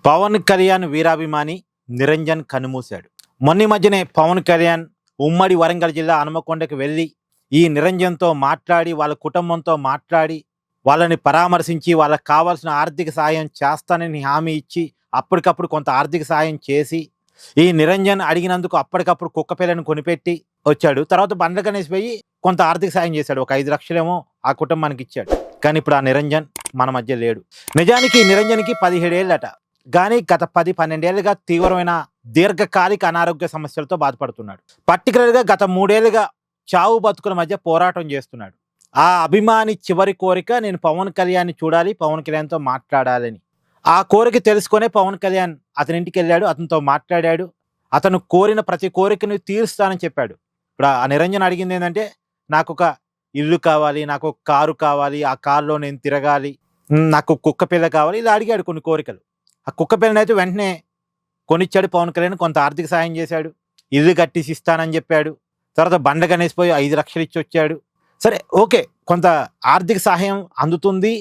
పవన్ కళ్యాణ్ వీరాభిమాని నిరంజన్ కన్నుమూశాడు. మొన్న మధ్యనే పవన్ కళ్యాణ్ ఉమ్మడి వరంగల్ జిల్లా హనుమకొండకు వెళ్ళి ఈ నిరంజన్తో మాట్లాడి వాళ్ళ కుటుంబంతో మాట్లాడి వాళ్ళని పరామర్శించి వాళ్ళకి కావాల్సిన ఆర్థిక సాయం చేస్తానని హామీ ఇచ్చి అప్పటికప్పుడు కొంత ఆర్థిక సాయం చేసి ఈ నిరంజన్ అడిగినందుకు అప్పటికప్పుడు కుక్క పిల్లని కొనిపెట్టి వచ్చాడు. తర్వాత బండ్ల గణేష్ పోయి కొంత ఆర్థిక సాయం చేశాడు. ఒక 5 లక్షలేమో ఆ కుటుంబానికి ఇచ్చాడు. కానీ ఇప్పుడు ఆ నిరంజన్ మన మధ్య లేడు. నిజానికి నిరంజన్కి 17 ఏళ్ళట. కానీ గత 10-12 ఏళ్ళుగా తీవ్రమైన దీర్ఘకాలిక అనారోగ్య సమస్యలతో బాధపడుతున్నాడు. పర్టికులర్గా గత 3 ఏళ్ళుగా చావు బతుకుల మధ్య పోరాటం చేస్తున్నాడు. ఆ అభిమాని చివరి కోరిక నేను పవన్ కళ్యాణ్ని చూడాలి, పవన్ కళ్యాణ్తో మాట్లాడాలని. ఆ కోరిక తెలుసుకునే పవన్ కళ్యాణ్ అతని ఇంటికి వెళ్ళాడు, అతనితో మాట్లాడాడు. అతను కోరిన ప్రతి కోరికను తీరుస్తానని చెప్పాడు. ఇప్పుడు ఆ నిరంజన్ అడిగింది ఏంటంటే, నాకు ఒక ఇల్లు కావాలి, నాకు ఒక కారు కావాలి, ఆ కారులో నేను తిరగాలి, నాకు కుక్క పిల్ల కావాలి, ఇలా అడిగాడు కొన్ని కోరికలు. ఆ కుక్క పిల్లని అయితే వెంటనే కొనిచ్చాడు పవన్ కళ్యాణ్. కొంత ఆర్థిక సాయం చేశాడు, ఇల్లు కట్టిసి ఇస్తానని చెప్పాడు. తర్వాత బండ గణేష్ పోయి 5 లక్షలు ఇచ్చి వచ్చాడు. సరే ఓకే, కొంత ఆర్థిక సహాయం అందుతుంది.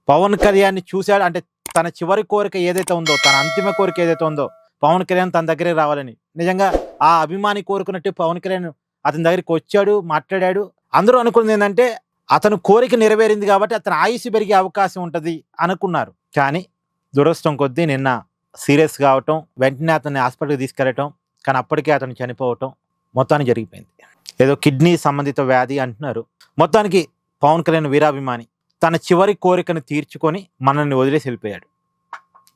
పవన్ కళ్యాణ్ని చూశాడు అంటే తన చివరి కోరిక ఏదైతే ఉందో, తన అంతిమ కోరిక ఏదైతే ఉందో, పవన్ కళ్యాణ్ తన దగ్గరే రావాలని. నిజంగా ఆ అభిమాని కోరుకున్నట్టు పవన్ కళ్యాణ్ అతని దగ్గరికి వచ్చాడు, మాట్లాడాడు. అందరూ అనుకున్నది ఏంటంటే అతను కోరిక నెరవేరింది కాబట్టి అతను ఆయుష్ పెరిగే అవకాశం ఉంటుంది అనుకున్నారు. కానీ దురదృష్టం కొద్దీ నిన్న సీరియస్ కావటం, వెంటనే అతన్ని హాస్పిటల్కి తీసుకెళ్ళటం, కానీ అప్పటికే అతను చనిపోవటం మొత్తానికి జరిగిపోయింది. ఏదో కిడ్నీ సంబంధిత వ్యాధి అంటున్నారు. మొత్తానికి పవన్ కళ్యాణ్ వీరాభిమాని తన చివరి కోరికను తీర్చుకొని మనల్ని వదిలేసి వెళ్ళిపోయాడు.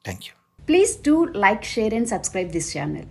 Thank you. Please do like, share and subscribe this channel.